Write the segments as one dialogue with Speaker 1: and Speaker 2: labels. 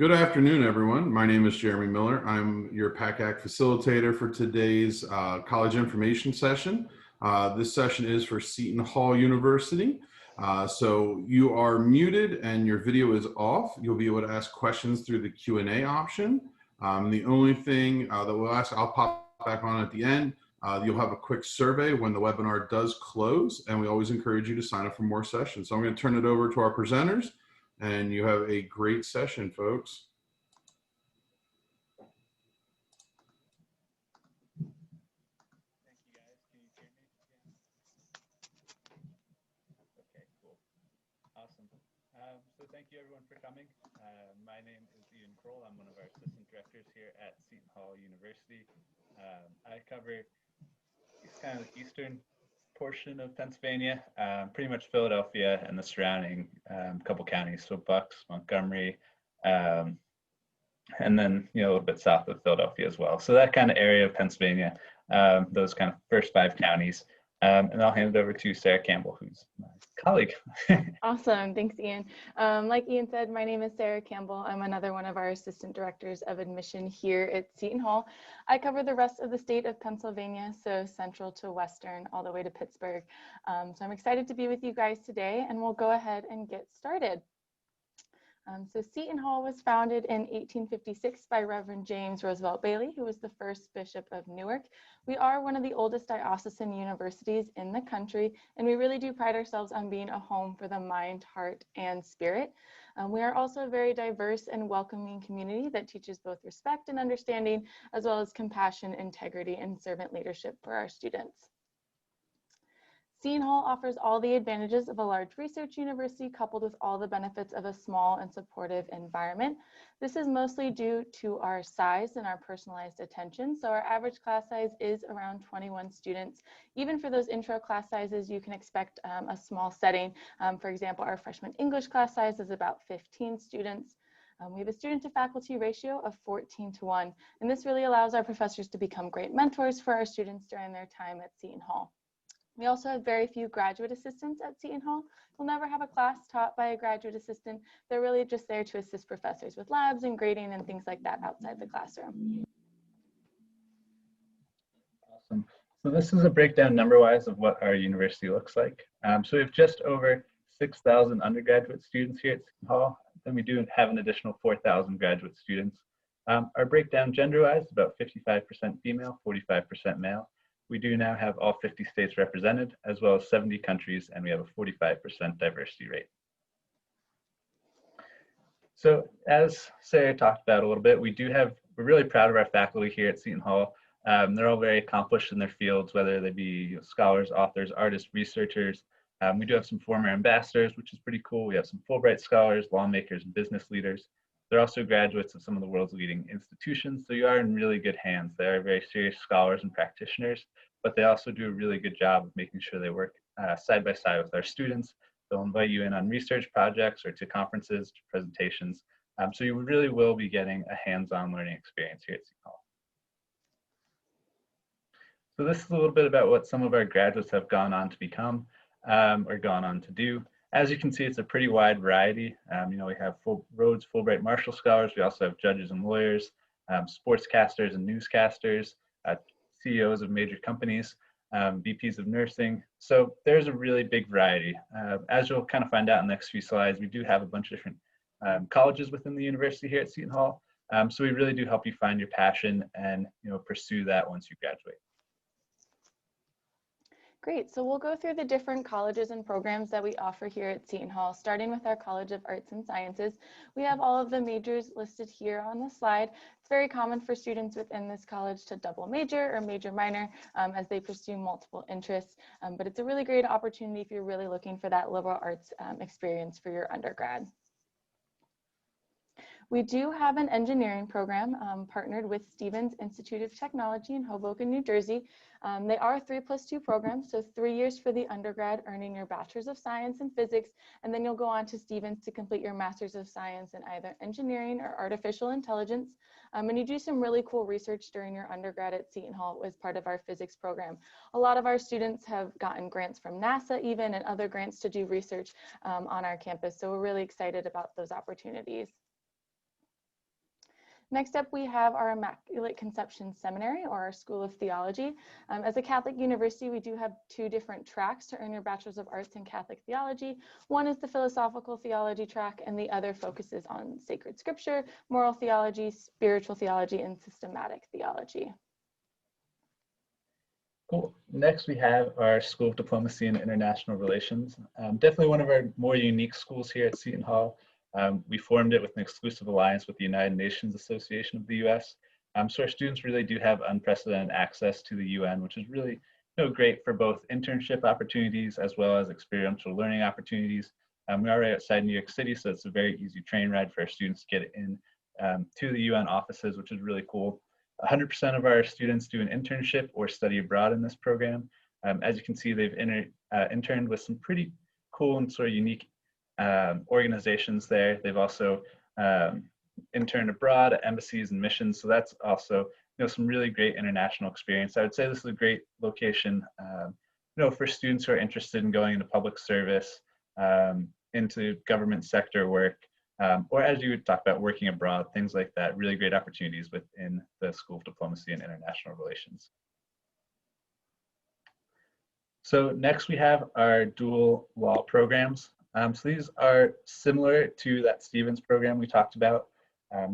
Speaker 1: Good afternoon, everyone. My name is Jeremy Miller. I'm your PACAC facilitator for today's college information session. This session is for Seton Hall University. So you are muted and your video is off. You'll be able to ask questions through the Q&A option. The only thing that we'll ask, I'll pop back on at the end. You'll have a quick survey when the webinar does close, and we always encourage you to sign up for more sessions. So I'm going to turn it over to our presenters. And you have a great session, folks.
Speaker 2: Thank you, guys. Can you hear me? Okay, cool. Awesome. So thank you, everyone, for coming. My name is Crowell. I'm one of our assistant directors here at Seton Hall University. I cover kind of the eastern portion of Pennsylvania, pretty much Philadelphia and the surrounding couple counties, so Bucks, Montgomery, and then a little bit south of Philadelphia as well. So that kind of area of Pennsylvania, those kind of first 5 counties. And I'll hand it over to Sarah Campbell, who's my colleague.
Speaker 3: Awesome, thanks, Ian. Like Ian said, my name is Sarah Campbell. I'm another one of our assistant directors of admission here at Seton Hall. I cover the rest of the state of Pennsylvania, so central to western, all the way to Pittsburgh. So I'm excited to be with you guys today, and we'll go ahead and get started. So Seton Hall was founded in 1856 by Reverend James Roosevelt Bailey, who was the first bishop of Newark. We are one of the oldest diocesan universities in the country, and we really do pride ourselves on being a home for the mind, heart, and spirit. We are also a very diverse and welcoming community that teaches both respect and understanding, as well as compassion, integrity, and servant leadership for our students. Seton Hall offers all the advantages of a large research university coupled with all the benefits of a small and supportive environment. This is mostly due to our size and our personalized attention. So our average class size is around 21 students. Even for those intro class sizes, you can expect a small setting. For example, our freshman English class size is about 15 students. We have a student to faculty ratio of 14:1, and this really allows our professors to become great mentors for our students during their time at Seton Hall. We also have very few graduate assistants at Seton Hall. We'll never have a class taught by a graduate assistant. They're really just there to assist professors with labs and grading and things like that outside the classroom.
Speaker 2: Awesome. So this is a breakdown number-wise of what our university looks like. So we have just over 6,000 undergraduate students here at Seton Hall. Then we do have an additional 4,000 graduate students. Our breakdown gender-wise is about 55% female, 45% male. We do now have all 50 states represented, as well as 70 countries, and we have a 45% diversity rate. So as Sarah talked about a little bit, we're really proud of our faculty here at Seton Hall. They're all very accomplished in their fields, whether they be scholars, authors, artists, researchers. We do have some former ambassadors, which is pretty cool. We have some Fulbright scholars, lawmakers, and business leaders. They're also graduates of some of the world's leading institutions, so you are in really good hands. They are very serious scholars and practitioners, but they also do a really good job of making sure they work side by side with our students. They'll invite you in on research projects or to conferences, to presentations. So you really will be getting a hands-on learning experience here at Seton Hall. So this is a little bit about what some of our graduates have gone on to become or gone on to do. As you can see, it's a pretty wide variety. We have Rhodes Fulbright Marshall Scholars. We also have judges and lawyers, sportscasters and newscasters, CEOs of major companies, VPs of nursing. So there's a really big variety. As you'll kind of find out in the next few slides, we do have a bunch of different colleges within the university here at Seton Hall. So we really do help you find your passion and pursue that once you graduate.
Speaker 3: Great, so we'll go through the different colleges and programs that we offer here at Seton Hall, starting with our College of Arts and Sciences. We have all of the majors listed here on the slide. It's very common for students within this college to double major or major minor as they pursue multiple interests, but it's a really great opportunity if you're really looking for that liberal arts experience for your undergrad. We do have an engineering program partnered with Stevens Institute of Technology in Hoboken, New Jersey. They are 3+2 programs, so 3 years for the undergrad, earning your Bachelor's of Science in Physics, and then you'll go on to Stevens to complete your Master's of Science in either Engineering or Artificial Intelligence. And you do some really cool research during your undergrad at Seton Hall as part of our physics program. A lot of our students have gotten grants from NASA even and other grants to do research on our campus, so we're really excited about those opportunities. Next up, we have our Immaculate Conception Seminary, or our School of Theology. As a Catholic university, we do have two different tracks to earn your Bachelor's of Arts in Catholic Theology. One is the Philosophical Theology track, and the other focuses on sacred scripture, moral theology, spiritual theology, and systematic theology.
Speaker 2: Cool. Next, we have our School of Diplomacy and International Relations. Definitely one of our more unique schools here at Seton Hall. We formed it with an exclusive alliance with the United Nations Association of the U.S. So our students really do have unprecedented access to the UN, which is really great for both internship opportunities as well as experiential learning opportunities. We are right outside New York City, so it's a very easy train ride for our students to get in to the UN offices, which is really cool. 100% of our students do an internship or study abroad in this program. As you can see, they've interned with some pretty cool and sort of unique organizations there. They've also interned abroad at embassies and missions. So that's also some really great international experience. I would say this is a great location for students who are interested in going into public service, into government sector work, or as you would talk about working abroad, things like that. Really great opportunities within the School of Diplomacy and International Relations. So next we have our dual law programs. So these are similar to that Stevens program we talked about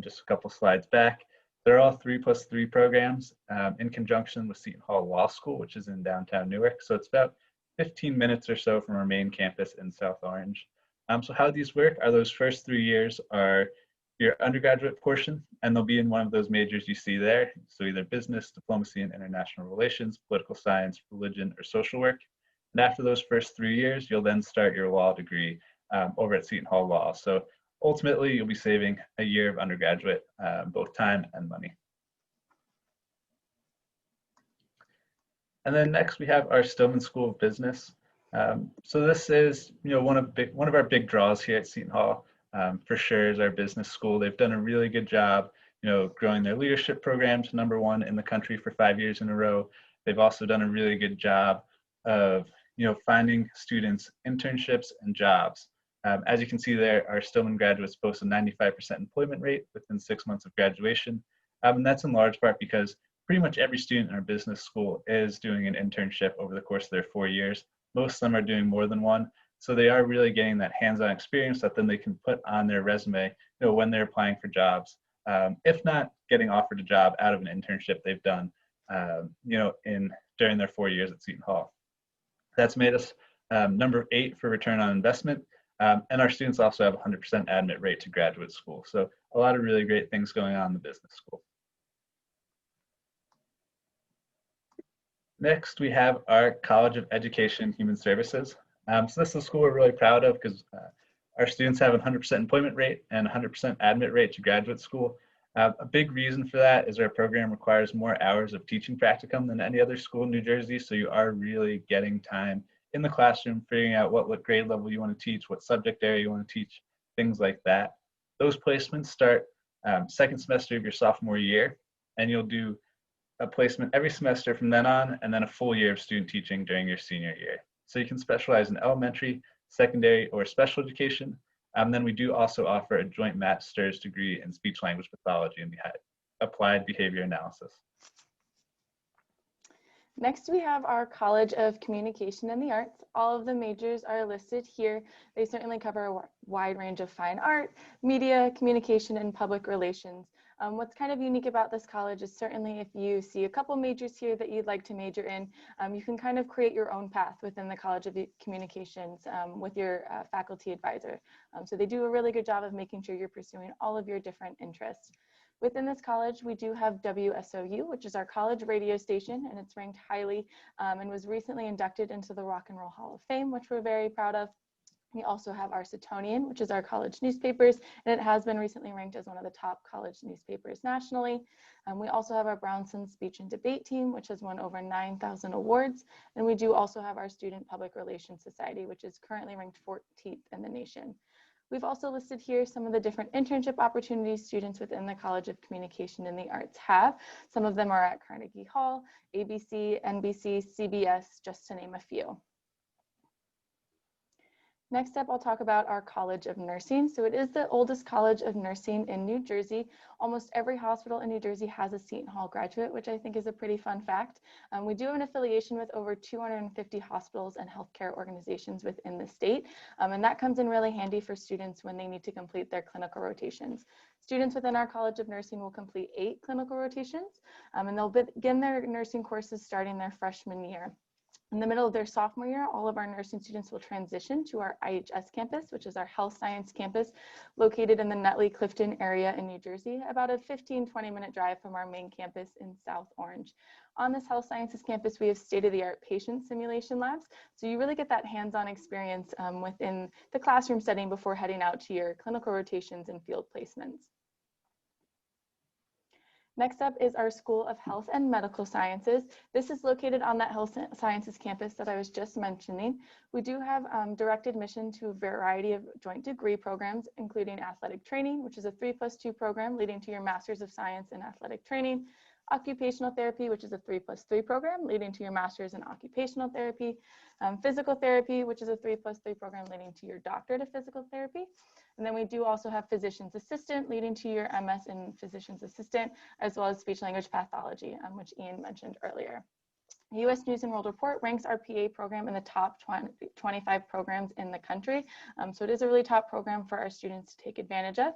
Speaker 2: just a couple slides back. They're all 3+3 programs in conjunction with Seton Hall Law School, which is in downtown Newark. So it's about 15 minutes or so from our main campus in South Orange. So how these work are those first 3 years are your undergraduate portion, and they'll be in one of those majors you see there. So either business, diplomacy and international relations, political science, religion, or social work. And after those first 3 years, you'll then start your law degree over at Seton Hall Law. So ultimately, you'll be saving a year of undergraduate, both time and money. And then next we have our Stillman School of Business. So this is one of our big draws here at Seton Hall. For sure is our business school. They've done a really good job growing their leadership program to #1 in the country for 5 years in a row. They've also done a really good job of finding students internships and jobs. As you can see there, our Stillman graduates boast a 95% employment rate within 6 months of graduation. And that's in large part because pretty much every student in our business school is doing an internship over the course of their 4 years. Most of them are doing more than one. So they are really getting that hands-on experience that then they can put on their resume when they're applying for jobs. If not getting offered a job out of an internship they've done during their 4 years at Seton Hall. That's made us number 8 for return on investment. And our students also have a 100% admit rate to graduate school. So a lot of really great things going on in the business school. Next, we have our College of Education and Human Services. So this is a school we're really proud of because our students have a 100% employment rate and 100% admit rate to graduate school. A big reason for that is our program requires more hours of teaching practicum than any other school in New Jersey. So you are really getting time in the classroom, figuring out what grade level you want to teach, what subject area you want to teach, things like that. Those placements start second semester of your sophomore year, and you'll do a placement every semester from then on, and then a full year of student teaching during your senior year. So you can specialize in elementary, secondary, or special education. Then we do also offer a joint master's degree in speech language pathology and applied behavior analysis.
Speaker 3: Next, we have our College of Communication and the Arts. All of the majors are listed here. They certainly cover a wide range of fine art, media, communication, and public relations. What's kind of unique about this college is certainly if you see a couple majors here that you'd like to major in, you can kind of create your own path within the College of Communications with your faculty advisor. So they do a really good job of making sure you're pursuing all of your different interests. Within this college, we do have WSOU, which is our college radio station, and it's ranked highly and was recently inducted into the Rock and Roll Hall of Fame, which we're very proud of. We also have our Setonian, which is our college newspapers, and it has been recently ranked as one of the top college newspapers nationally. We also have our Brownson Speech and Debate Team, which has won over 9,000 awards. And we do also have our Student Public Relations Society, which is currently ranked 14th in the nation. We've also listed here some of the different internship opportunities students within the College of Communication and the Arts have. Some of them are at Carnegie Hall, ABC, NBC, CBS, just to name a few. Next up, I'll talk about our College of Nursing. So it is the oldest College of Nursing in New Jersey. Almost every hospital in New Jersey has a Seton Hall graduate, which I think is a pretty fun fact. We do have an affiliation with over 250 hospitals and healthcare organizations within the state, and that comes in really handy for students when they need to complete their clinical rotations. Students within our College of Nursing will complete 8 clinical rotations, and they'll begin their nursing courses starting their freshman year. In the middle of their sophomore year, all of our nursing students will transition to our IHS campus, which is our health science campus located in the Nutley-Clifton area in New Jersey, about a 15-20 minute drive from our main campus in South Orange. On this health sciences campus, we have state-of-the-art patient simulation labs. So you really get that hands-on experience within the classroom setting before heading out to your clinical rotations and field placements. Next up is our School of Health and Medical Sciences. This is located on that health sciences campus that I was just mentioning. We do have direct admission to a variety of joint degree programs, including athletic training, which is a 3+2 program leading to your Master's of Science in Athletic Training, occupational therapy, which is a 3+3 program leading to your Master's in Occupational Therapy, physical therapy, which is a 3+3 program leading to your Doctorate of Physical Therapy. And then we do also have physician's assistant leading to your MS in physician's assistant, as well as speech language pathology, which Ian mentioned earlier. U.S. News and World Report ranks our PA program in the top 25 programs in the country. So it is a really top program for our students to take advantage of.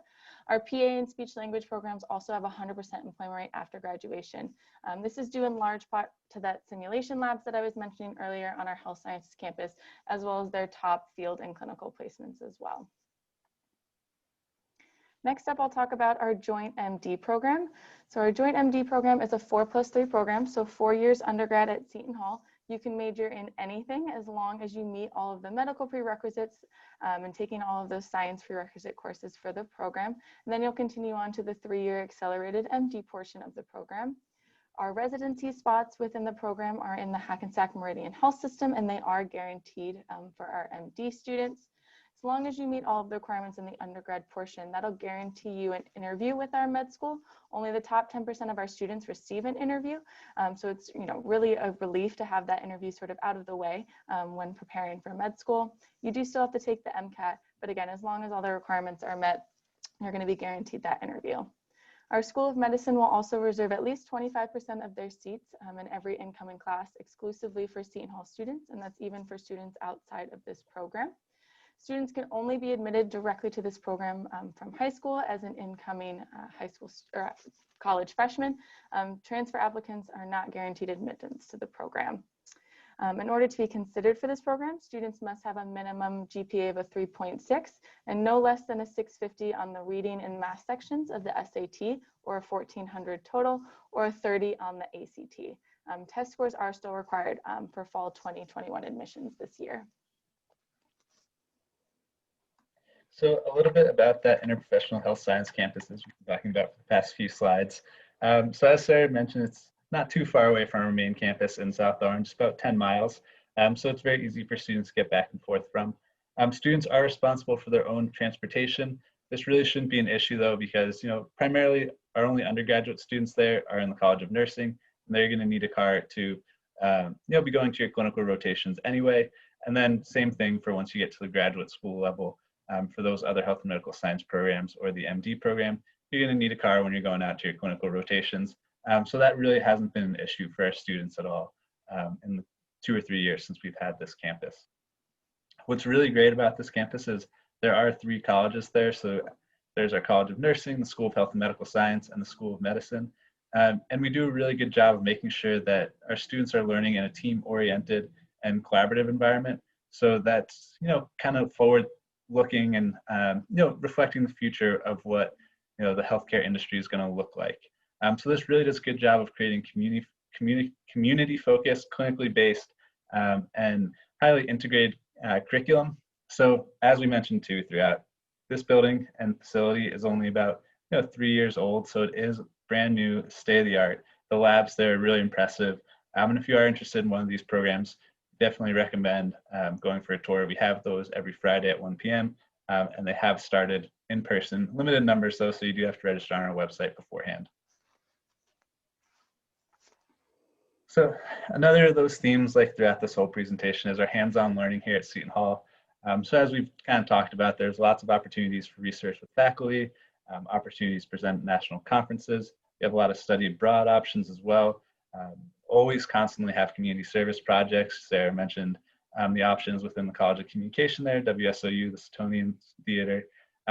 Speaker 3: Our PA and speech language programs also have 100% employment rate after graduation. This is due in large part to that simulation labs that I was mentioning earlier on our health sciences campus, as well as their top field and clinical placements as well. Next up, I'll talk about our Joint MD program. So our Joint MD program is a 4+3 program, so 4 years undergrad at Seton Hall. You can major in anything as long as you meet all of the medical prerequisites and taking all of those science prerequisite courses for the program. And then you'll continue on to the 3-year accelerated MD portion of the program. Our residency spots within the program are in the Hackensack Meridian Health System, and they are guaranteed for our MD students. As long as you meet all of the requirements in the undergrad portion, that'll guarantee you an interview with our med school. Only the top 10% of our students receive an interview. So it's really a relief to have that interview sort of out of the way when preparing for med school. You do still have to take the MCAT, but again, as long as all the requirements are met, you're going to be guaranteed that interview. Our School of Medicine will also reserve at least 25% of their seats in every incoming class exclusively for Seton Hall students, and that's even for students outside of this program. Students can only be admitted directly to this program from high school as an incoming high school or college freshman. Transfer applicants are not guaranteed admittance to the program. In order to be considered for this program, students must have a minimum GPA of a 3.6 and no less than a 650 on the reading and math sections of the SAT, or a 1400 total, or a 30 on the ACT. Test scores are still required for fall 2021 admissions this year.
Speaker 2: So a little bit about that interprofessional health science campus as we've been talking about for the past few slides. So as Sarah mentioned, it's not too far away from our main campus in South Orange, about 10 miles. So it's very easy for students to get back and forth from. Students are responsible for their own transportation. This really shouldn't be an issue though, because primarily our only undergraduate students there are in the College of Nursing, and they're going to need a car to be going to your clinical rotations anyway. And then same thing for once you get to the graduate school level. For those other health and medical science programs or the MD program, you're going to need a car when you're going out to your clinical rotations. So that really hasn't been an issue for our students at all in the 2 or 3 years since we've had this campus. What's really great about this campus is there are 3 colleges there. So there's our College of Nursing, the School of Health and Medical Science, and the School of Medicine. And we do a really good job of making sure that our students are learning in a team-oriented and collaborative environment. So that's, kind of forward-looking and, reflecting the future of what, the healthcare industry is going to look like. So this really does a good job of creating community-focused, clinically based, and highly integrated curriculum. So as we mentioned too, throughout, this building and facility is only about 3 years old, so it is brand new, state-of-the-art. The labs there are really impressive. And if you are interested in one of these programs, definitely recommend going for a tour. We have those every Friday at 1 p.m. And they have started in person. Limited numbers though, so you do have to register on our website beforehand. So another of those themes like throughout this whole presentation is our hands-on learning here at Seton Hall. So as we've kind of talked about, there's lots of opportunities for research with faculty, opportunities to present at national conferences. We have a lot of study abroad options as well. Always constantly have community service projects. Sarah mentioned the options within the College of Communication there, WSOU, the Setonian Theater.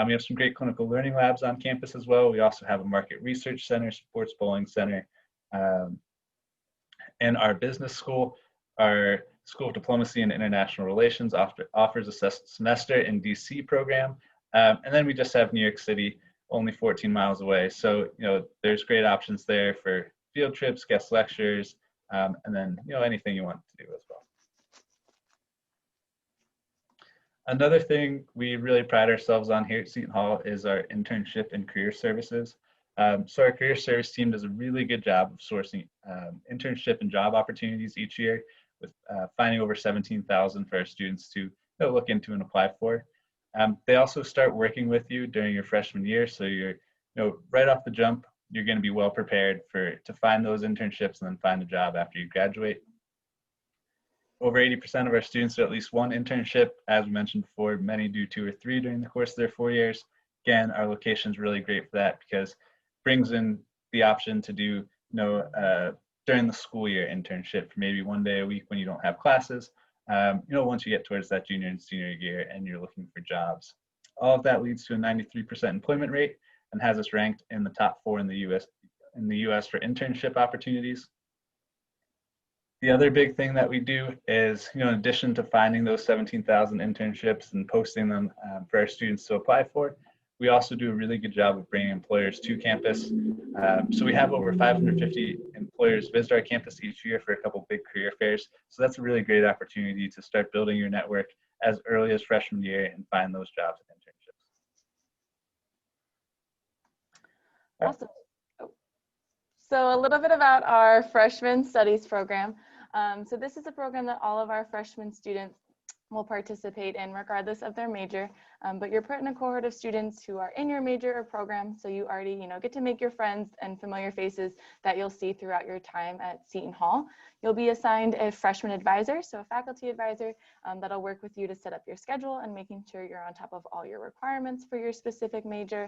Speaker 2: We have some great clinical learning labs on campus as well. We also have a market research center, sports bowling center, and our business school. Our School of Diplomacy and International Relations offers a semester in DC program. And then we just have New York City, only 14 miles away. So, there's great options there for field trips, guest lectures, and then, anything you want to do as well. Another thing we really pride ourselves on here at Seton Hall is our internship and career services. So our career service team does a really good job of sourcing internship and job opportunities each year, with finding over 17,000 for our students to look into and apply for. They also start working with you during your freshman year, so you're right off the jump, you're going to be well prepared to find those internships and then find a job after you graduate. Over 80% of our students do at least one internship. As we mentioned before, many do 2 or 3 during the course of their 4 years. Again, our location is really great for that because it brings in the option to do during the school year internship for maybe 1 day a week when you don't have classes. Once you get towards that junior and senior year and you're looking for jobs. All of that leads to a 93% employment rate and has us ranked in the top 4 in the US for internship opportunities. The other big thing that we do is, in addition to finding those 17,000 internships and posting them for our students to apply for, we also do a really good job of bringing employers to campus. So we have over 550 employers visit our campus each year for a couple big career fairs. So that's a really great opportunity to start building your network as early as freshman year and find those jobs and internships.
Speaker 3: Awesome. So a little bit about our freshman studies program. So this is a program that all of our freshman students will participate in regardless of their major, but you're put in a cohort of students who are in your major or program, so you already get to make your friends and familiar faces that you'll see throughout your time at Seton Hall. You'll be assigned a freshman advisor, so a faculty advisor that'll work with you to set up your schedule and making sure you're on top of all your requirements for your specific major.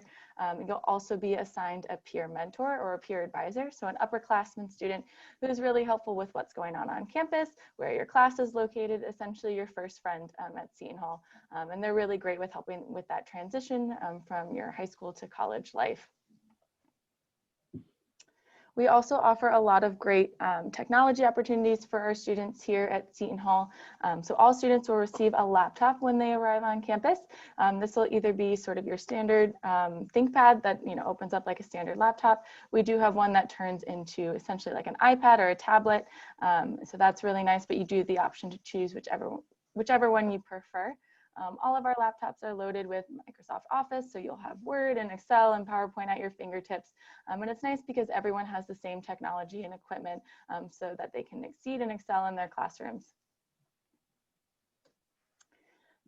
Speaker 3: You'll also be assigned a peer mentor or a peer advisor, so an upperclassman student who's really helpful with what's going on campus, where your class is located, essentially your first friend at Seton Hall. And they're really great with helping with that transition from your high school to college life. We also offer a lot of great technology opportunities for our students here at Seton Hall. So all students will receive a laptop when they arrive on campus. This will either be sort of your standard ThinkPad that opens up like a standard laptop. We do have one that turns into essentially like an iPad or a tablet. So that's really nice, but you do have the option to choose whichever one you prefer. All of our laptops are loaded with Microsoft Office, so you'll have Word and Excel and PowerPoint at your fingertips. And it's nice because everyone has the same technology and equipment so that they can exceed and excel in their classrooms.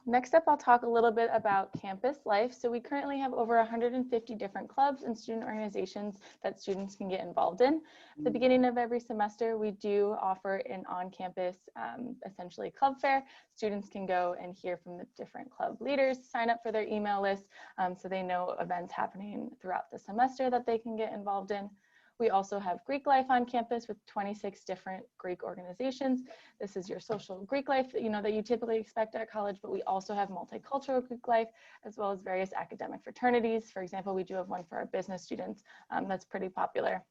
Speaker 3: Next up, I'll talk a little bit about campus life. So we currently have over 150 different clubs and student organizations that students can get involved in. At the beginning of every semester, we do offer an on-campus, essentially club fair. Students can go and hear from the different club leaders, sign up for their email list so they know events happening throughout the semester that they can get involved in. We also have Greek life on campus with 26 different Greek organizations. This is your social Greek life that you typically expect at college, but we also have multicultural Greek life as well as various academic fraternities. For example, we do have one for our business students that's pretty popular.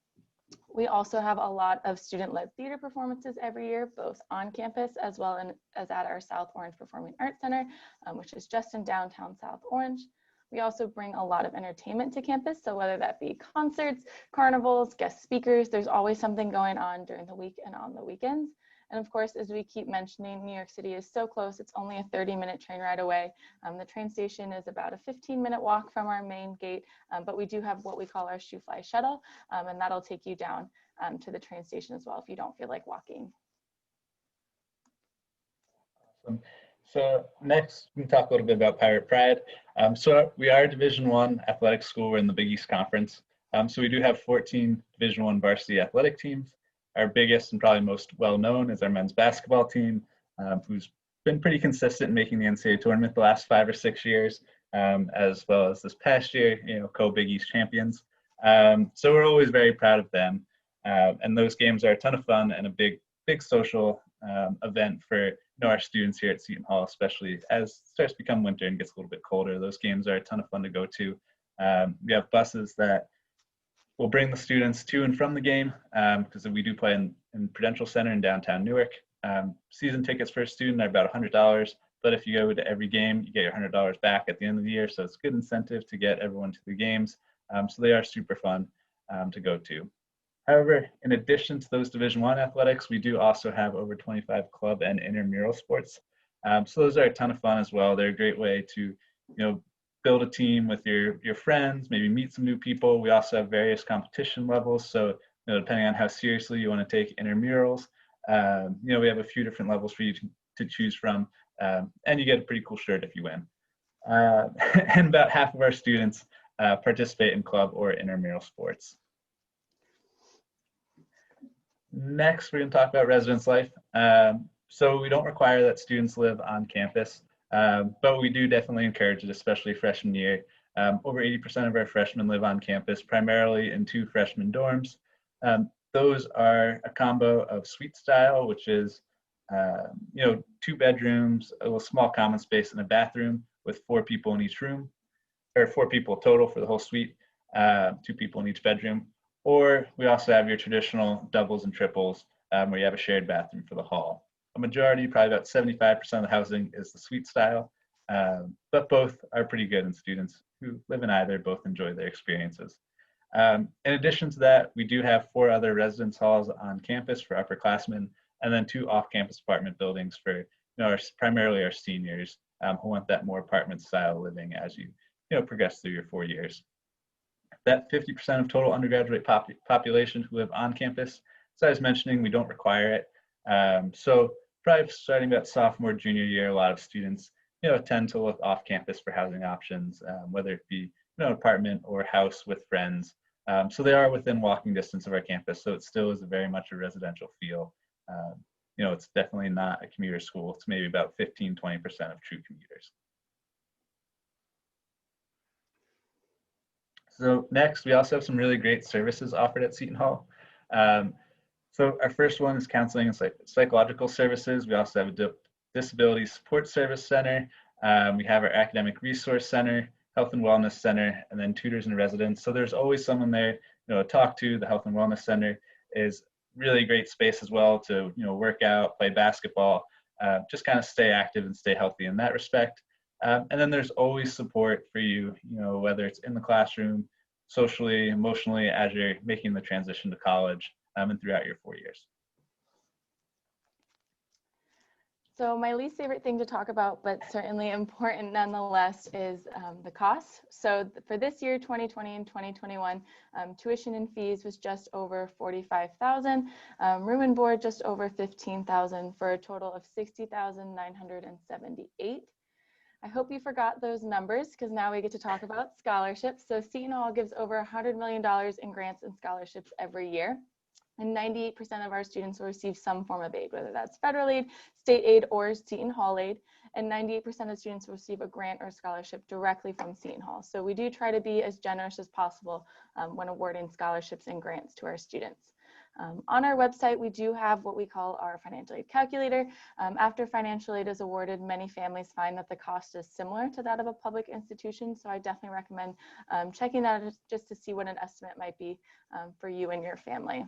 Speaker 3: We also have a lot of student-led theater performances every year, both on campus as well as at our South Orange Performing Arts Center, which is just in downtown South Orange. We also bring a lot of entertainment to campus, so whether that be concerts, carnivals, guest speakers, there's always something going on during the week and on the weekends. And of course, as we keep mentioning, New York City is so close, it's only a 30-minute train ride away. The train station is about a 15-minute walk from our main gate, but we do have what we call our Shoe Fly shuttle, and that'll take you down to the train station as well if you don't feel like walking.
Speaker 2: Awesome. So next, we can talk a little bit about Pirate Pride. So we are a Division I athletic school. We're in the Big East Conference. So we do have 14 Division I varsity athletic teams. Our biggest and probably most well-known is our men's basketball team, who's been pretty consistent in making the NCAA tournament the last 5 or 6 years, as well as this past year, co-Big East champions. So we're always very proud of them. And those games are a ton of fun and a big social event for our students here at Seton Hall, especially as it starts to become winter and gets a little bit colder. Those games are a ton of fun to go to. We have buses that will bring the students to and from the game, because we do play in Prudential Center in downtown Newark. Season tickets for a student are about $100, but if you go to every game, you get your $100 back at the end of the year. So it's a good incentive to get everyone to the games. So they are super fun to go to. However, in addition to those Division I athletics, we do also have over 25 club and intramural sports. So those are a ton of fun as well. They're a great way to, build a team with your friends, maybe meet some new people. We also have various competition levels. So, depending on how seriously you want to take intramurals, we have a few different levels for you to choose from, and you get a pretty cool shirt if you win. And about half of our students participate in club or intramural sports. Next, we're going to talk about residence life. So we don't require that students live on campus, but we do definitely encourage it, especially freshman year. Over 80% of our freshmen live on campus, primarily in 2 freshman dorms. Those are a combo of suite style, which is 2 bedrooms, a little small common space, and a bathroom with 4 people in each room, or 4 people total for the whole suite, 2 people in each bedroom. Or we also have your traditional doubles and triples, where you have a shared bathroom for the hall. A majority, probably about 75% of the housing, is the suite style, but both are pretty good, and students who live in either both enjoy their experiences. In addition to that, we do have 4 other residence halls on campus for upperclassmen, and then 2 off-campus apartment buildings for primarily our seniors who want that more apartment style living as you progress through your 4 years. That 50% of total undergraduate population who live on campus, as I was mentioning, we don't require it. So probably starting about sophomore, junior year, a lot of students tend to look off campus for housing options, whether it be an apartment or house with friends. So they are within walking distance of our campus, so it still is very much a residential feel. It's definitely not a commuter school. It's maybe about 15-20% of true commuters. So next, we also have some really great services offered at Seton Hall. So our first one is counseling and psychological services. We also have a disability support service center. We have our academic resource center, health and wellness center, and then tutors and residents. So there's always someone there to talk to. The health and wellness center is really great space as well to work out, play basketball, just kind of stay active and stay healthy in that respect. And then there's always support for you, whether it's in the classroom, socially, emotionally, as you're making the transition to college, and throughout your 4 years.
Speaker 3: So my least favorite thing to talk about, but certainly important nonetheless, is the cost. So for this year, 2020 and 2021, tuition and fees was just over $45,000, room and board just over $15,000, for a total of $60,978. I hope you forgot those numbers, because now we get to talk about scholarships. So Seton Hall gives over $100 million in grants and scholarships every year. And 98% of our students will receive some form of aid, whether that's federal aid, state aid, or Seton Hall aid. And 98% of students will receive a grant or scholarship directly from Seton Hall. So we do try to be as generous as possible when awarding scholarships and grants to our students. On our website, we do have what we call our financial aid calculator. After financial aid is awarded, many families find that the cost is similar to that of a public institution. So I definitely recommend checking that out just to see what an estimate might be for you and your family.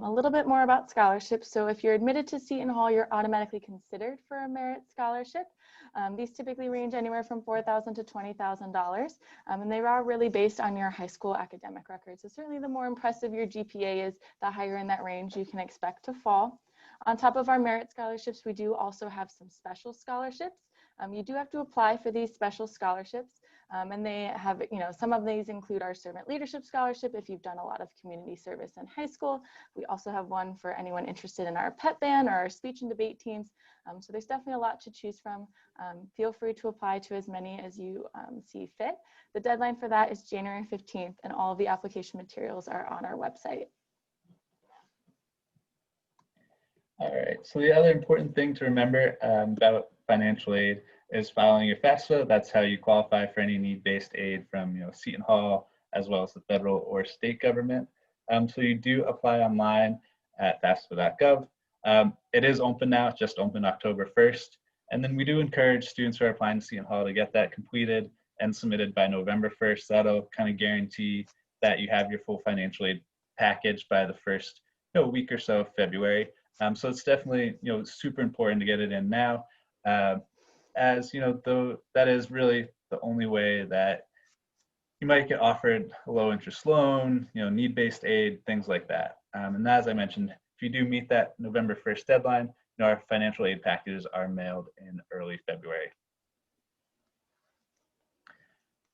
Speaker 3: A little bit more about scholarships. So if you're admitted to Seton Hall, you're automatically considered for a merit scholarship. These typically range anywhere from $4,000 to $20,000, and they are really based on your high school academic record. So certainly the more impressive your GPA is, the higher in that range you can expect to fall. On top of our merit scholarships, we do also have some special scholarships. You do have to apply for these special scholarships. And they have, some of these include our Servant Leadership Scholarship if you've done a lot of community service in high school. We also have one for anyone interested in our pep band or our speech and debate teams. So there's definitely a lot to choose from. Feel free to apply to as many as you see fit. The deadline for that is January 15th, and all of the application materials are on our website.
Speaker 2: All right, so the other important thing to remember about financial aid is following your FAFSA. That's how you qualify for any need-based aid from Seton Hall, as well as the federal or state government. So you do apply online at FAFSA.gov. It is open now, it's just open October 1st. And then we do encourage students who are applying to Seton Hall to get that completed and submitted by November 1st. That'll kind of guarantee that you have your full financial aid package by the first week or so of February. So it's definitely super important to get it in now, as though that is really the only way that you might get offered a low interest loan, need-based aid, things like that. And as I mentioned, if you do meet that November 1st deadline, our financial aid packages are mailed in early February.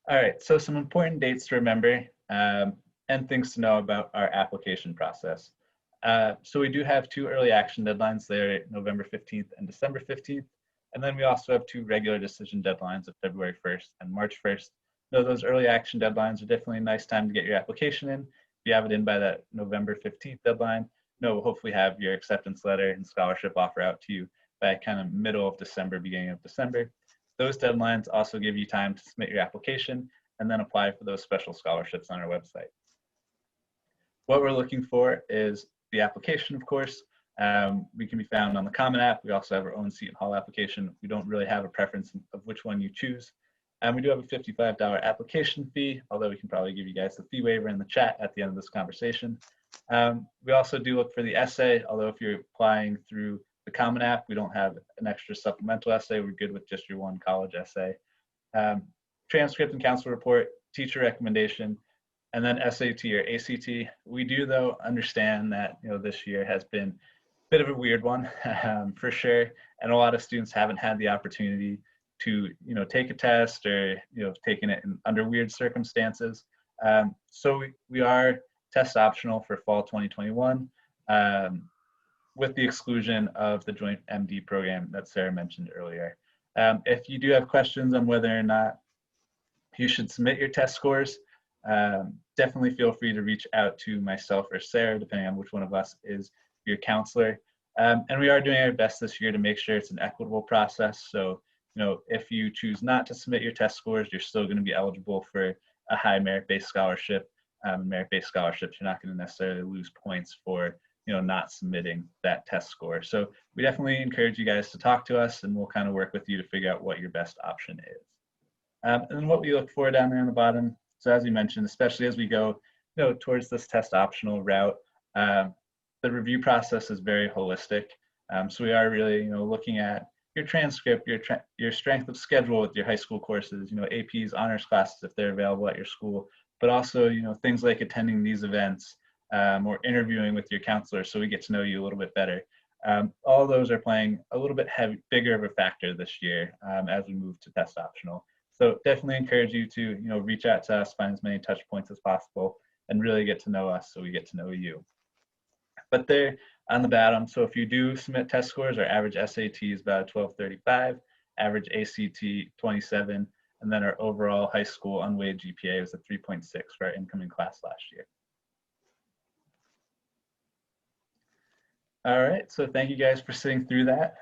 Speaker 2: All right, so some important dates to remember and things to know about our application process. So we do have 2 early action deadlines there, November 15th and December 15th. And then we also have 2 regular decision deadlines of February 1st and March 1st. So those early action deadlines are definitely a nice time to get your application in. If you have it in by that November 15th deadline, we'll hopefully have your acceptance letter and scholarship offer out to you by kind of middle of December, beginning of December. Those deadlines also give you time to submit your application and then apply for those special scholarships on our website. What we're looking for is the application, of course. We can be found on the Common App. We also have our own Seton Hall application. We don't really have a preference of which one you choose. And we do have a $55 application fee, although we can probably give you guys the fee waiver in the chat at the end of this conversation. We also do look for the essay, although if you're applying through the Common App, we don't have an extra supplemental essay. We're good with just your one college essay. Transcript and council report, teacher recommendation, and then SAT or ACT. We do, though, understand that this year has been a bit of a weird one for sure, and a lot of students haven't had the opportunity to take a test or taking it under weird circumstances. So we are test optional for fall 2021, with the exclusion of the joint MD program that Sarah mentioned earlier. If you do have questions on whether or not you should submit your test scores, definitely feel free to reach out to myself or Sarah, depending on which one of us is your counselor. And we are doing our best this year to make sure it's an equitable process. So, if you choose not to submit your test scores, you're still going to be eligible for a high merit-based scholarship. Merit-based scholarships, you're not going to necessarily lose points for not submitting that test score. So we definitely encourage you guys to talk to us, and we'll kind of work with you to figure out what your best option is. And then what we look for down there on the bottom, so as we mentioned, especially as we go towards this test optional route, the review process is very holistic. So we are really looking at your transcript, your strength of schedule with your high school courses, APs, honors classes if they're available at your school, but also things like attending these events or interviewing with your counselor so we get to know you a little bit better. All those are playing a little bit bigger of a factor this year as we move to test optional. So definitely encourage you to reach out to us, find as many touch points as possible, and really get to know us so we get to know you. But there on the bottom, so if you do submit test scores, our average SAT is about 1235, average ACT 27, and then our overall high school unweighted GPA was a 3.6 for our incoming class last year. All right, so thank you guys for sitting through that.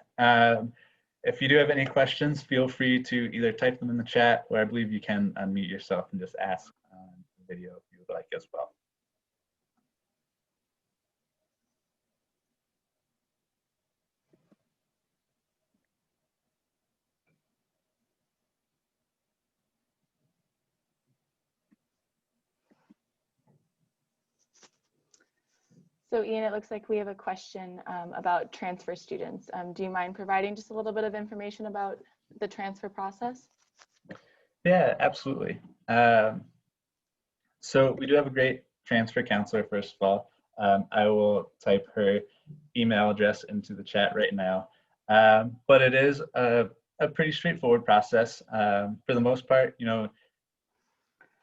Speaker 2: If you do have any questions, feel free to either type them in the chat, or I believe you can unmute yourself and just ask on the video if you would like as well.
Speaker 3: So Ian, it looks like we have a question about transfer students. Do you mind providing just a little bit of information about the transfer process?
Speaker 2: Yeah, absolutely. So we do have a great transfer counselor, first of all. I will type her email address into the chat right now. But it is a pretty straightforward process. For the most part,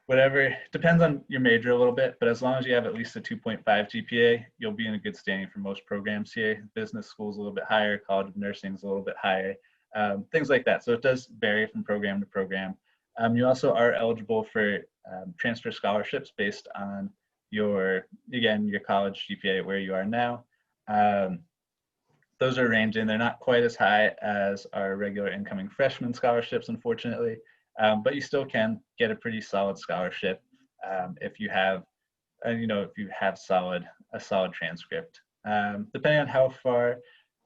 Speaker 2: whatever, depends on your major a little bit, but as long as you have at least a 2.5 GPA, you'll be in a good standing for most programs here. Business school's a little bit higher, College of Nursing's a little bit higher, things like that. So it does vary from program to program. You also are eligible for transfer scholarships based on your college GPA where you are now. those are ranging. They're not quite as high as our regular incoming freshman scholarships, unfortunately, but you still can get a pretty solid scholarship if you have, if you have a solid transcript. Depending on how far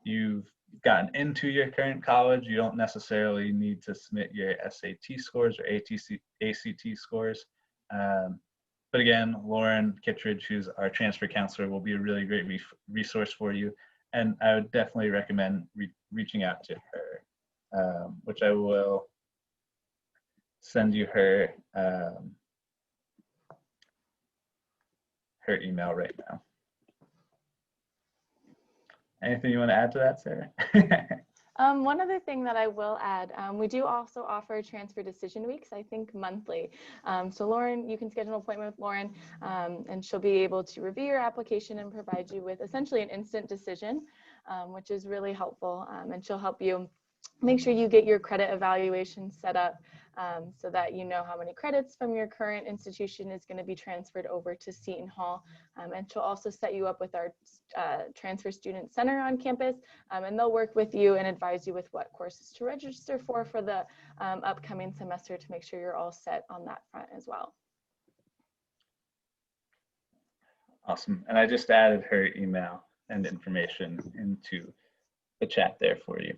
Speaker 2: you've gotten into your current college, you don't necessarily need to submit your SAT scores or ACT scores. But again, Lauren Kittredge, who's our transfer counselor, will be a really great resource for you. And I would definitely recommend reaching out to her, which I will send you her email right now. Anything you want to add to that, Sarah?
Speaker 3: One other thing that I will add, we do also offer transfer decision weeks, I think monthly. So Lauren, you can schedule an appointment with Lauren and she'll be able to review your application and provide you with essentially an instant decision, which is really helpful. And she'll help you make sure you get your credit evaluation set up so that you know how many credits from your current institution is going to be transferred over to Seton Hall. And she'll also set you up with our Transfer Student Center on campus, and they'll work with you and advise you with what courses to register for the upcoming semester to make sure you're all set on that front as well.
Speaker 2: Awesome. And I just added her email and information into the chat there for you.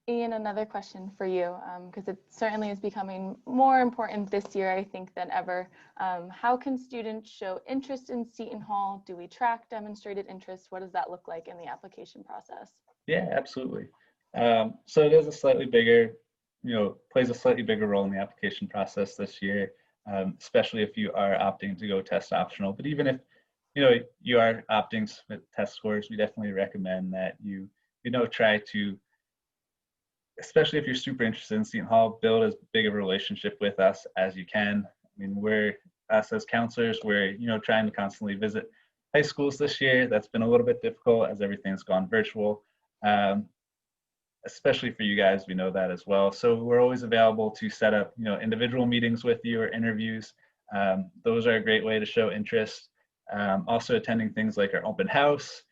Speaker 3: Ian, another question for you, because it certainly is becoming more important this year, I think, than ever. How can students show interest in Seton Hall? Do we track demonstrated interest? What does that look like in the application process?
Speaker 2: Yeah, absolutely. So it is a slightly bigger, plays a slightly bigger role in the application process this year, especially if you are opting to go test optional. But even if, you are opting with test scores, we definitely recommend that you try to, especially if you're super interested in Seton Hall, build as big of a relationship with us as you can. I mean, us as counselors, we're, trying to constantly visit high schools this year. That's been a little bit difficult as everything's gone virtual, especially for you guys, we know that as well. So we're always available to set up, individual meetings with you or interviews. Those are a great way to show interest. Also attending things like our open house.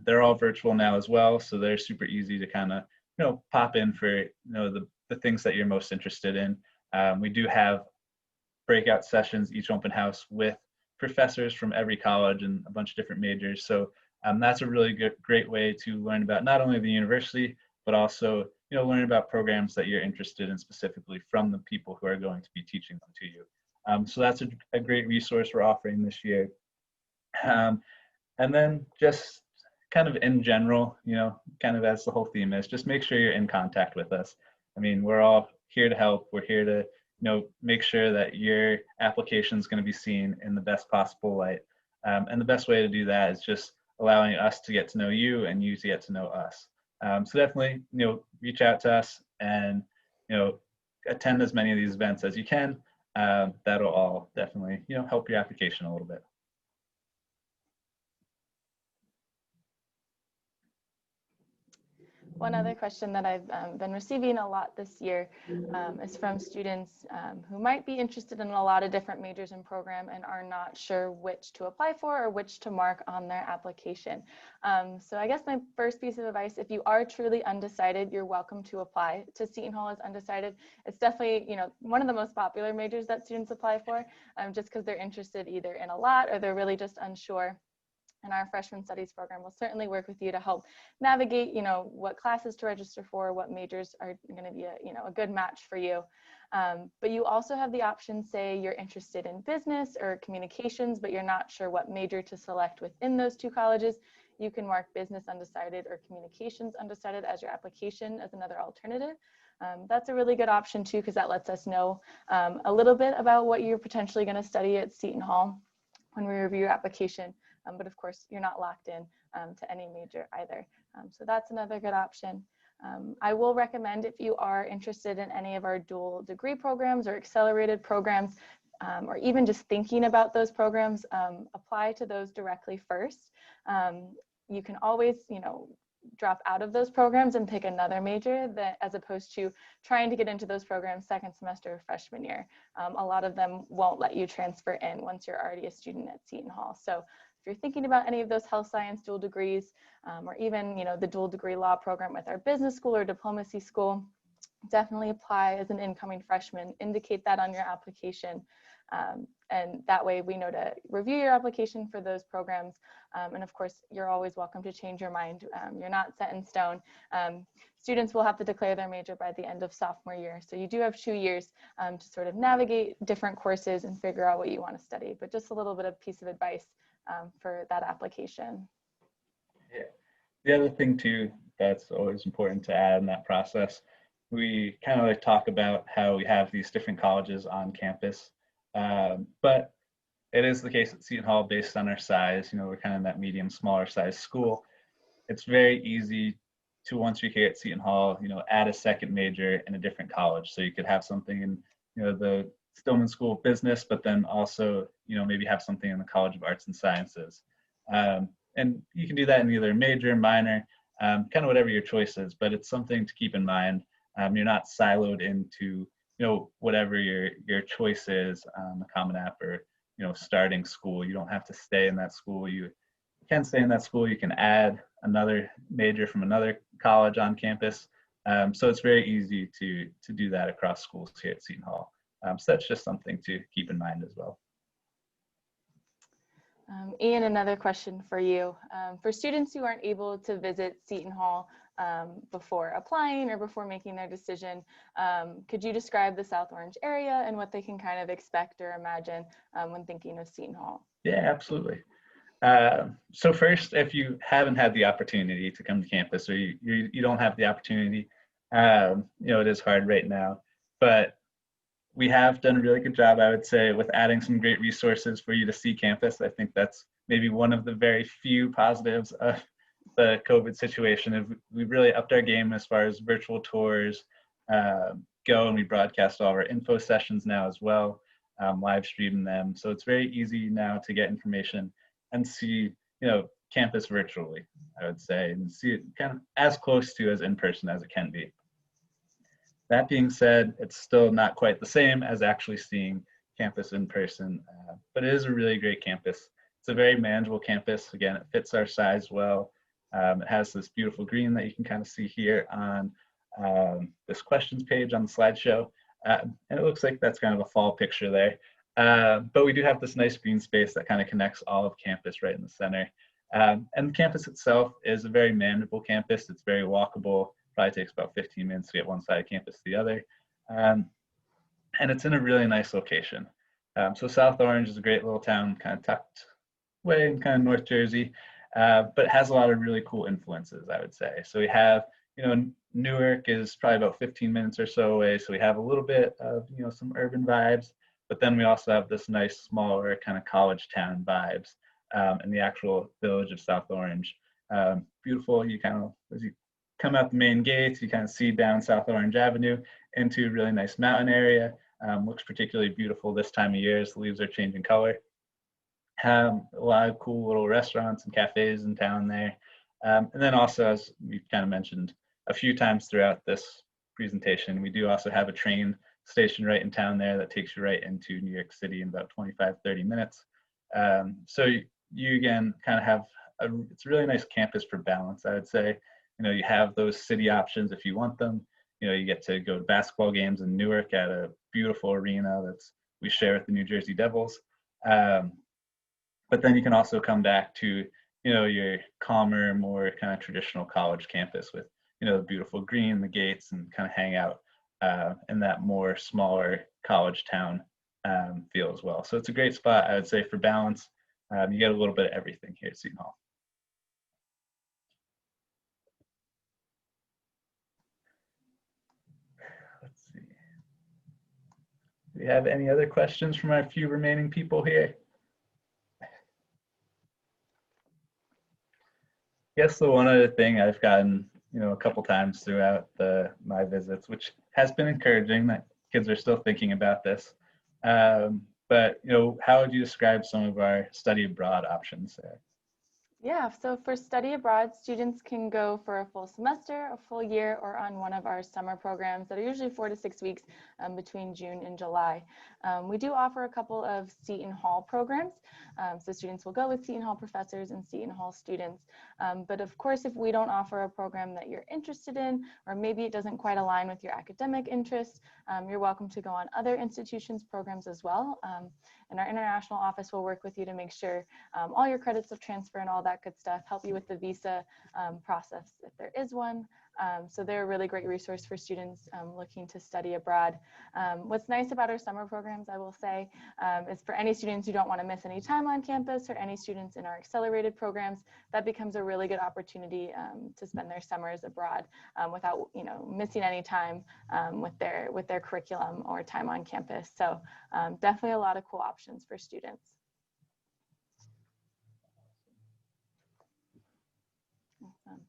Speaker 2: They're all virtual now as well, so they're super easy to kind of, pop in for, the things that you're most interested in. We do have breakout sessions, each open house with professors from every college and a bunch of different majors. So that's a really great way to learn about not only the university, but also, learn about programs that you're interested in specifically from the people who are going to be teaching them to you. So that's a great resource we're offering this year. And then just kind of in general, kind of as the whole theme is, just make sure you're in contact with us. I mean, we're all here to help. We're here to, make sure that your application is going to be seen in the best possible light. And the best way to do that is just allowing us to get to know you and you to get to know us. So definitely, reach out to us and, attend as many of these events as you can. That'll all definitely, help your application a little bit.
Speaker 3: One other question that I've been receiving a lot this year is from students who might be interested in a lot of different majors and program and are not sure which to apply for or which to mark on their application. So I guess my first piece of advice, if you are truly undecided, you're welcome to apply to Seton Hall as undecided. It's definitely, one of the most popular majors that students apply for, just because they're interested either in a lot or they're really just unsure. And our freshman studies program will certainly work with you to help navigate, what classes to register for, what majors are going to be a good match for you. But you also have the option, say you're interested in business or communications, but you're not sure what major to select within those two colleges. You can mark business undecided or communications undecided as your application as another alternative. That's a really good option too, because that lets us know a little bit about what you're potentially going to study at Seton Hall when we review your application. But of course, you're not locked in to any major either. So that's another good option. I will recommend, if you are interested in any of our dual degree programs or accelerated programs, or even just thinking about those programs, apply to those directly first. You can always, drop out of those programs and pick another major, that, as opposed to trying to get into those programs second semester or freshman year. A lot of them won't let you transfer in once you're already a student at Seton Hall. So if you're thinking about any of those health science dual degrees, or even, the dual degree law program with our business school or diplomacy school, definitely apply as an incoming freshman. Indicate that on your application. And that way we know to review your application for those programs. And of course, you're always welcome to change your mind. You're not set in stone. Students will have to declare their major by the end of sophomore year. So you do have 2 years to sort of navigate different courses and figure out what you want to study. But just a little bit of piece of advice for that application.
Speaker 2: Yeah. The other thing too, that's always important to add in that process, we kind of like talk about how we have these different colleges on campus. But it is the case at Seton Hall, based on our size, we're kind of that medium, smaller size school. It's very easy to, once you're here at Seton Hall, add a second major in a different college. So you could have something in, the Stillman School of Business, but then also, maybe have something in the College of Arts and Sciences. And you can do that in either major, minor, kind of whatever your choice is, but it's something to keep in mind. You're not siloed into, whatever your choice is on the Common App, or, starting school. You don't have to stay in that school. You can stay in that school. You can add another major from another college on campus. So it's very easy to do that across schools here at Seton Hall. So that's just something to keep in mind as well.
Speaker 3: Ian, another question for you. For students who aren't able to visit Seton Hall before applying or before making their decision, could you describe the South Orange area and what they can kind of expect or imagine when thinking of Seton Hall?
Speaker 2: Yeah, absolutely. So first, if you haven't had the opportunity to come to campus, or you don't have the opportunity, it is hard right now, but we have done a really good job, I would say, with adding some great resources for you to see campus. I think that's maybe one of the very few positives of the COVID situation. We've really upped our game as far as virtual tours go, and we broadcast all of our info sessions now as well, live stream them. So it's very easy now to get information and see, campus virtually, I would say, and see it kind of as close to as in person as it can be. That being said, it's still not quite the same as actually seeing campus in person, but it is a really great campus. It's a very manageable campus. Again, it fits our size well. It has this beautiful green that you can kind of see here on this questions page on the slideshow. And it looks like that's kind of a fall picture there. But we do have this nice green space that kind of connects all of campus right in the center. And the campus itself is a very manageable campus. It's very walkable. Probably takes about 15 minutes to get one side of campus to the other. And it's in a really nice location. So South Orange is a great little town, kind of tucked away in kind of North Jersey, but it has a lot of really cool influences, I would say. So we have, Newark is probably about 15 minutes or so away. So we have a little bit of, some urban vibes, but then we also have this nice, smaller kind of college town vibes in the actual village of South Orange. Beautiful, you kind of, as you come out the main gates, you kind of see down South Orange Avenue into a really nice mountain area. Looks particularly beautiful this time of year as the leaves are changing color. A lot of cool little restaurants and cafes in town there. And then also, as we've kind of mentioned a few times throughout this presentation, we do also have a train station right in town there that takes you right into New York City in about 25-30 minutes. So you again kind of have, it's a really nice campus for balance, I would say. You have those city options if you want them. You get to go to basketball games in Newark at a beautiful arena we share with the New Jersey Devils. But then you can also come back to, your calmer, more kind of traditional college campus with, the beautiful green, the gates, and kind of hang out in that more smaller college town feel as well. So it's a great spot, I would say, for balance. You get a little bit of everything here at Seton Hall. Let's see. Do we have any other questions from our few remaining people here? I guess the one other thing I've gotten, a couple times throughout my visits, which has been encouraging that kids are still thinking about this. But, how would you describe some of our study abroad options there?
Speaker 3: Yeah, so for study abroad, students can go for a full semester, a full year, or on one of our summer programs that are usually 4 to 6 weeks between June and July. We do offer a couple of Seton Hall programs. So students will go with Seton Hall professors and Seton Hall students. But of course, if we don't offer a program that you're interested in, or maybe it doesn't quite align with your academic interests, you're welcome to go on other institutions' programs as well. And our international office will work with you to make sure all your credits will transfer and all that good stuff, help you with the visa process if there is one. So they're a really great resource for students looking to study abroad. What's nice about our summer programs, I will say, is for any students who don't want to miss any time on campus, or any students in our accelerated programs, that becomes a really good opportunity to spend their summers abroad without, missing any time with their curriculum or time on campus. So definitely a lot of cool options for students. Awesome.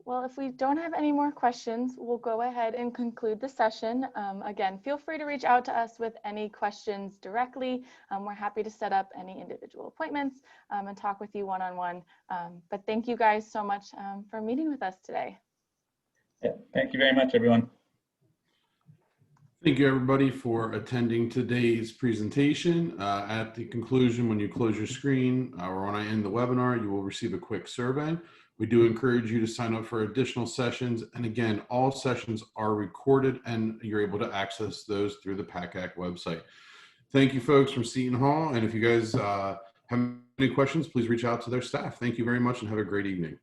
Speaker 3: Well, if we don't have any more questions, we'll go ahead and conclude the session. Again, feel free to reach out to us with any questions directly. We're happy to set up any individual appointments and talk with you one-on-one. But thank you guys so much for meeting with us today.
Speaker 2: Yeah, thank you very much, everyone.
Speaker 1: Thank you, everybody, for attending today's presentation. At the conclusion, when you close your screen or when I end the webinar, you will receive a quick survey. We do encourage you to sign up for additional sessions. And again, all sessions are recorded and you're able to access those through the PACAC website. Thank you, folks from Seton Hall. And if you guys have any questions, please reach out to their staff. Thank you very much and have a great evening.